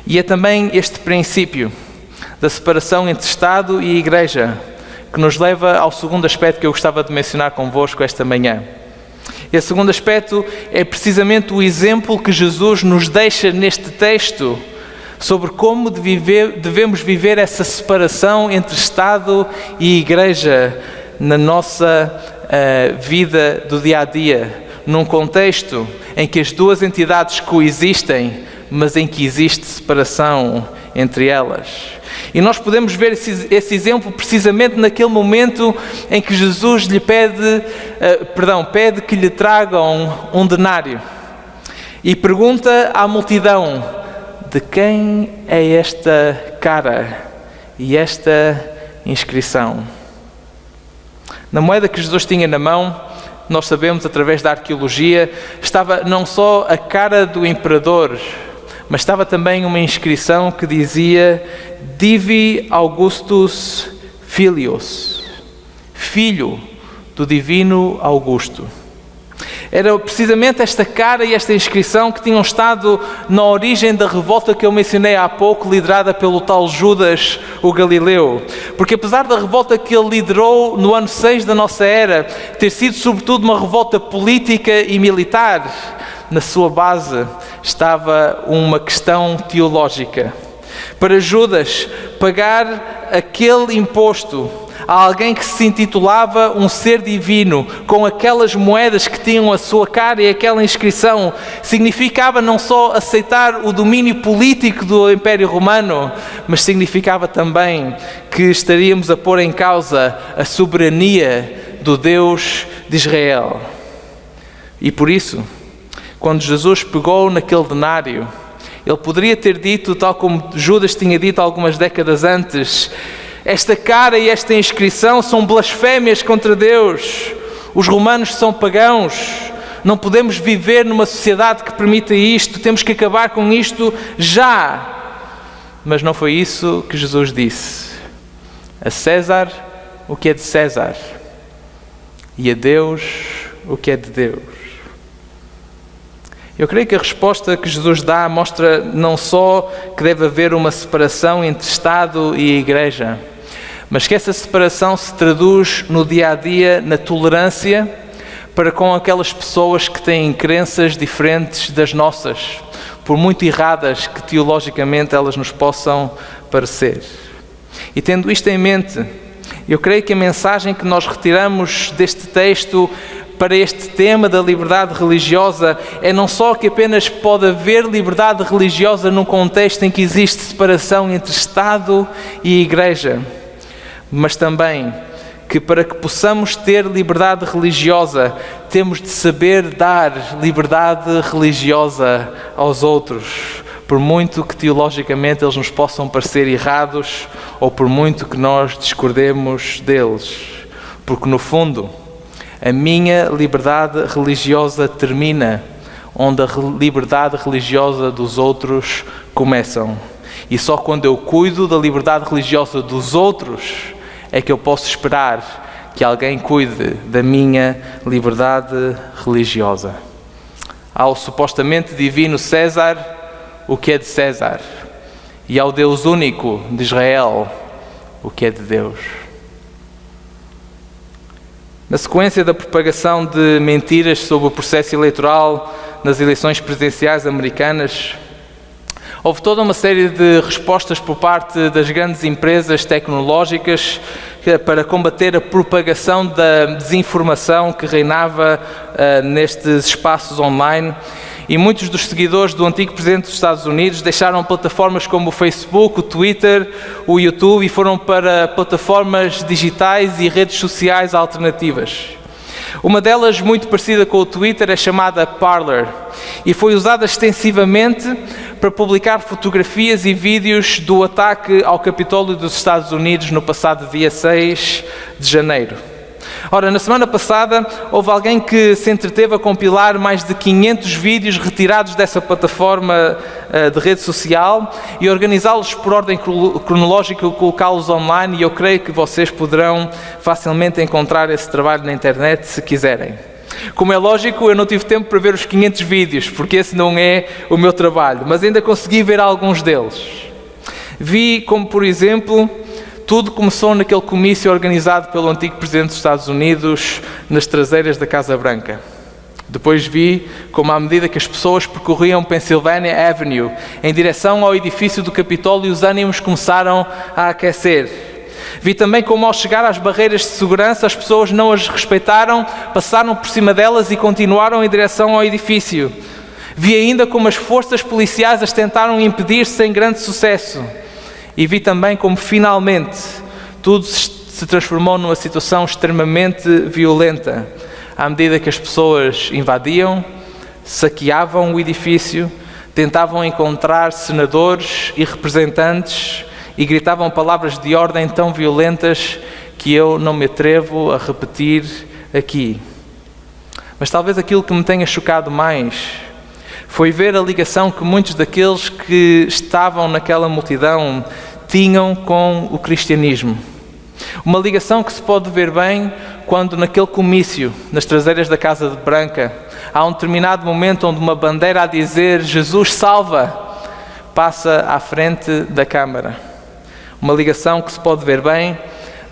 E é também este princípio da separação entre Estado e Igreja que nos leva ao segundo aspecto que eu gostava de mencionar convosco esta manhã. E o segundo aspecto é precisamente o exemplo que Jesus nos deixa neste texto sobre como devemos viver essa separação entre Estado e Igreja na nossa vida do dia-a-dia, num contexto em que as duas entidades coexistem, mas em que existe separação entre elas. E nós podemos ver esse exemplo precisamente naquele momento em que Jesus lhe pede que lhe tragam um denário. E pergunta à multidão: de quem é esta cara e esta inscrição? Na moeda que Jesus tinha na mão, nós sabemos através da arqueologia, estava não só a cara do imperador, mas estava também uma inscrição que dizia Divi Augustus Filius, filho do divino Augusto. Era precisamente esta cara e esta inscrição que tinham estado na origem da revolta que eu mencionei há pouco, liderada pelo tal Judas, o Galileu. Porque apesar da revolta que ele liderou no ano 6 da nossa era, ter sido sobretudo uma revolta política e militar, na sua base estava uma questão teológica. Para Judas, pagar aquele imposto a alguém que se intitulava um ser divino, com aquelas moedas que tinham a sua cara e aquela inscrição, significava não só aceitar o domínio político do Império Romano, mas significava também que estaríamos a pôr em causa a soberania do Deus de Israel. E por isso, quando Jesus pegou naquele denário, ele poderia ter dito, tal como Judas tinha dito algumas décadas antes: esta cara e esta inscrição são blasfémias contra Deus. Os romanos são pagãos. Não podemos viver numa sociedade que permita isto. Temos que acabar com isto já. Mas não foi isso que Jesus disse. A César o que é de César e a Deus o que é de Deus. Eu creio que a resposta que Jesus dá mostra não só que deve haver uma separação entre Estado e Igreja, mas que essa separação se traduz no dia-a-dia na tolerância para com aquelas pessoas que têm crenças diferentes das nossas, por muito erradas que teologicamente elas nos possam parecer. E tendo isto em mente, eu creio que a mensagem que nós retiramos deste texto para este tema da liberdade religiosa é não só que apenas pode haver liberdade religiosa num contexto em que existe separação entre Estado e Igreja, mas também que para que possamos ter liberdade religiosa, temos de saber dar liberdade religiosa aos outros, por muito que teologicamente eles nos possam parecer errados ou por muito que nós discordemos deles. Porque no fundo, a minha liberdade religiosa termina onde a liberdade religiosa dos outros começam. E só quando eu cuido da liberdade religiosa dos outros é que eu posso esperar que alguém cuide da minha liberdade religiosa. Ao supostamente divino César, o que é de César, e ao Deus único de Israel, o que é de Deus. Na sequência da propagação de mentiras sobre o processo eleitoral nas eleições presidenciais americanas, houve toda uma série de respostas por parte das grandes empresas tecnológicas para combater a propagação da desinformação que reinava nestes espaços online. E muitos dos seguidores do antigo presidente dos Estados Unidos deixaram plataformas como o Facebook, o Twitter, o YouTube e foram para plataformas digitais e redes sociais alternativas. Uma delas, muito parecida com o Twitter, é chamada Parler e foi usada extensivamente para publicar fotografias e vídeos do ataque ao Capitólio dos Estados Unidos no passado dia 6 de janeiro. Ora, na semana passada, houve alguém que se entreteve a compilar mais de 500 vídeos retirados dessa plataforma de rede social e organizá-los por ordem cronológica e colocá-los online, e eu creio que vocês poderão facilmente encontrar esse trabalho na internet se quiserem. Como é lógico, eu não tive tempo para ver os 500 vídeos, porque esse não é o meu trabalho, mas ainda consegui ver alguns deles. Vi como, por exemplo, tudo começou naquele comício organizado pelo antigo presidente dos Estados Unidos nas traseiras da Casa Branca. Depois vi como, à medida que as pessoas percorriam Pennsylvania Avenue em direção ao edifício do Capitólio, os ânimos começaram a aquecer. Vi também como, ao chegar às barreiras de segurança, as pessoas não as respeitaram, passaram por cima delas e continuaram em direção ao edifício. Vi ainda como as forças policiais as tentaram impedir sem grande sucesso. E vi também como, finalmente, tudo se transformou numa situação extremamente violenta, à medida que as pessoas invadiam, saqueavam o edifício, tentavam encontrar senadores e representantes e gritavam palavras de ordem tão violentas que eu não me atrevo a repetir aqui. Mas talvez aquilo que me tenha chocado mais foi ver a ligação que muitos daqueles que estavam naquela multidão tinham com o cristianismo. Uma ligação que se pode ver bem quando naquele comício, nas traseiras da Casa Branca, há um determinado momento onde uma bandeira a dizer "Jesus salva" passa à frente da Câmara. Uma ligação que se pode ver bem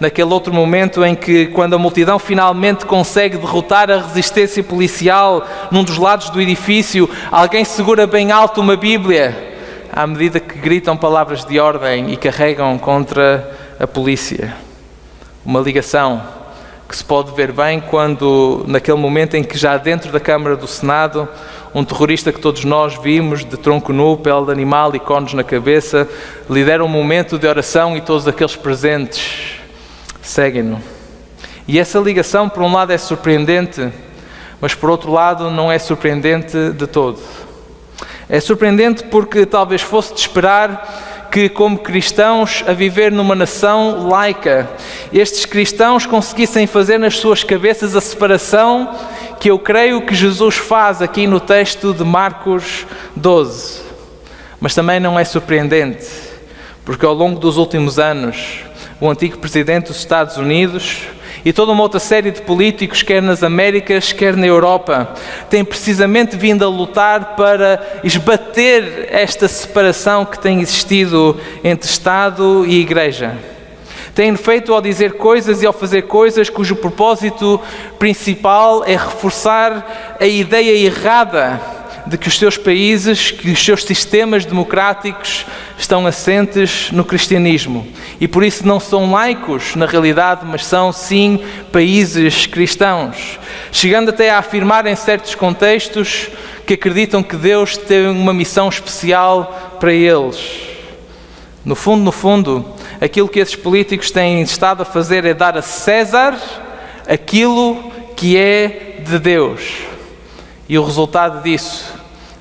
naquele outro momento em que, quando a multidão finalmente consegue derrotar a resistência policial num dos lados do edifício, alguém segura bem alto uma Bíblia, à medida que gritam palavras de ordem e carregam contra a polícia. Uma ligação que se pode ver bem quando, naquele momento em que já dentro da Câmara do Senado, um terrorista que todos nós vimos, de tronco nu, pele de animal e cornos na cabeça, lidera um momento de oração e todos aqueles presentes seguem-no. E essa ligação, por um lado, é surpreendente, mas por outro lado não é surpreendente de todo. É surpreendente porque talvez fosse de esperar que, como cristãos a viver numa nação laica, estes cristãos conseguissem fazer nas suas cabeças a separação que eu creio que Jesus faz aqui no texto de Marcos 12. Mas também não é surpreendente, porque ao longo dos últimos anos, o antigo presidente dos Estados Unidos e toda uma outra série de políticos, quer nas Américas, quer na Europa, têm precisamente vindo a lutar para esbater esta separação que tem existido entre Estado e Igreja. Têm feito ao dizer coisas e ao fazer coisas cujo propósito principal é reforçar a ideia errada de que os seus países, que os seus sistemas democráticos estão assentes no cristianismo. E por isso não são laicos, na realidade, mas são, sim, países cristãos. Chegando até a afirmar em certos contextos que acreditam que Deus tem uma missão especial para eles. No fundo, aquilo que esses políticos têm estado a fazer é dar a César aquilo que é de Deus. E o resultado disso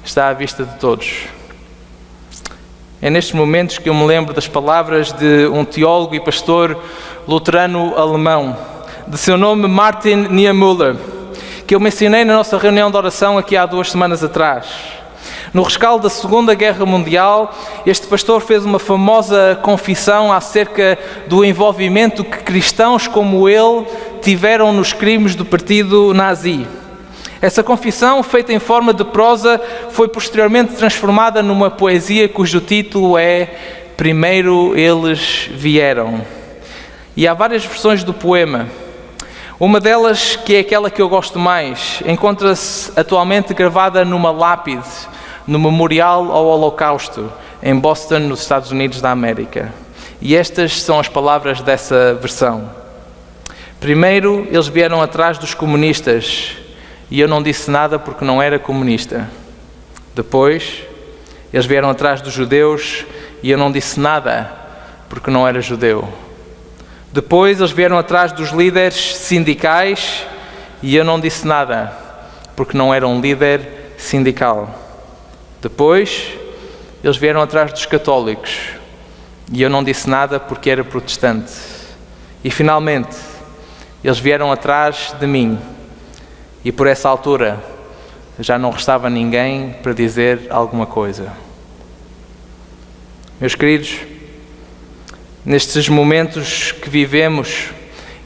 está à vista de todos. É nestes momentos que eu me lembro das palavras de um teólogo e pastor luterano alemão, de seu nome Martin Niemöller, que eu mencionei na nossa reunião de oração aqui há 2 semanas atrás. No rescaldo da Segunda Guerra Mundial, este pastor fez uma famosa confissão acerca do envolvimento que cristãos como ele tiveram nos crimes do partido nazi. Essa confissão, feita em forma de prosa, foi posteriormente transformada numa poesia cujo título é Primeiro Eles Vieram. E há várias versões do poema. Uma delas, que é aquela que eu gosto mais, encontra-se atualmente gravada numa lápide no Memorial ao Holocausto, em Boston, nos Estados Unidos da América. E estas são as palavras dessa versão. Primeiro, eles vieram atrás dos comunistas, e eu não disse nada porque não era comunista. Depois, eles vieram atrás dos judeus, e eu não disse nada porque não era judeu. Depois, eles vieram atrás dos líderes sindicais, e eu não disse nada porque não era um líder sindical. Depois, eles vieram atrás dos católicos, e eu não disse nada porque era protestante. E finalmente, eles vieram atrás de mim, e por essa altura já não restava ninguém para dizer alguma coisa. Meus queridos, nestes momentos que vivemos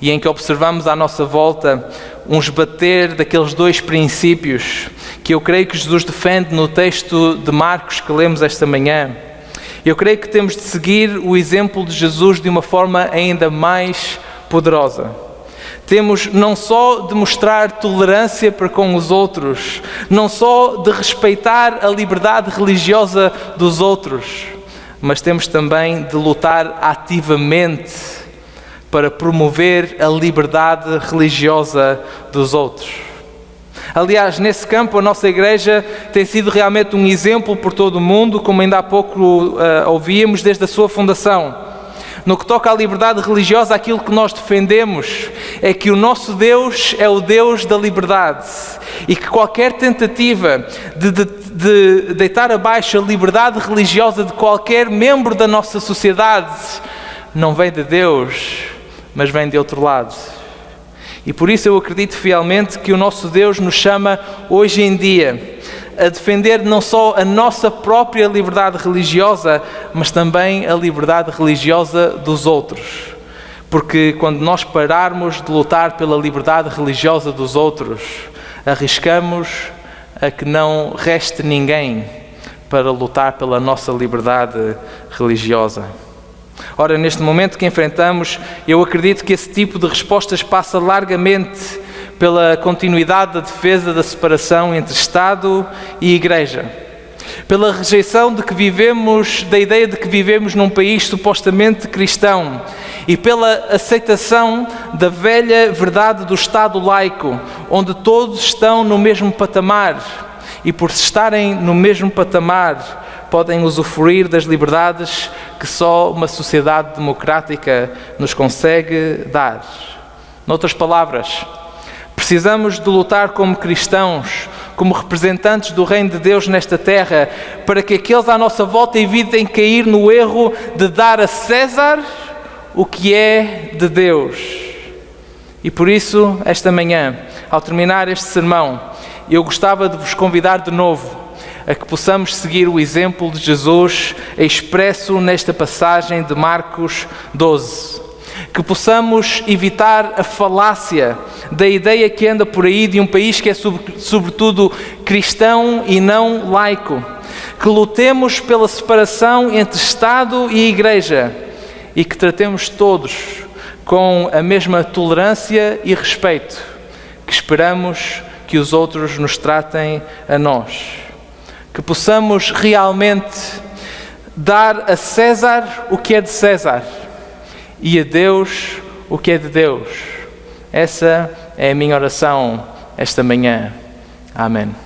e em que observamos à nossa volta um esbater daqueles 2 princípios que eu creio que Jesus defende no texto de Marcos que lemos esta manhã, eu creio que temos de seguir o exemplo de Jesus de uma forma ainda mais poderosa. Temos não só de mostrar tolerância para com os outros, não só de respeitar a liberdade religiosa dos outros, mas temos também de lutar ativamente para promover a liberdade religiosa dos outros. Aliás, nesse campo, a nossa igreja tem sido realmente um exemplo por todo o mundo, como ainda há pouco ouvíamos, desde a sua fundação. No que toca à liberdade religiosa, aquilo que nós defendemos é que o nosso Deus é o Deus da liberdade e que qualquer tentativa de deitar abaixo a liberdade religiosa de qualquer membro da nossa sociedade não vem de Deus, mas vem de outro lado. E por isso eu acredito fielmente que o nosso Deus nos chama hoje em dia a defender não só a nossa própria liberdade religiosa, mas também a liberdade religiosa dos outros. Porque quando nós pararmos de lutar pela liberdade religiosa dos outros, arriscamos a que não reste ninguém para lutar pela nossa liberdade religiosa. Ora, neste momento que enfrentamos, eu acredito que esse tipo de respostas passa largamente pela continuidade da defesa da separação entre Estado e Igreja, pela rejeição da ideia de que vivemos num país supostamente cristão e pela aceitação da velha verdade do Estado laico, onde todos estão no mesmo patamar e por estarem no mesmo patamar podem usufruir das liberdades que só uma sociedade democrática nos consegue dar. Noutras palavras, precisamos de lutar como cristãos, como representantes do reino de Deus nesta terra, para que aqueles à nossa volta evitem cair no erro de dar a César o que é de Deus. E por isso, esta manhã, ao terminar este sermão, eu gostava de vos convidar de novo a que possamos seguir o exemplo de Jesus expresso nesta passagem de Marcos 12. Que possamos evitar a falácia da ideia que anda por aí de um país que é sobretudo cristão e não laico. Que lutemos pela separação entre Estado e Igreja e que tratemos todos com a mesma tolerância e respeito que esperamos que os outros nos tratem a nós. Que possamos realmente dar a César o que é de César e a Deus o que é de Deus. Essa é a minha oração esta manhã. Amém.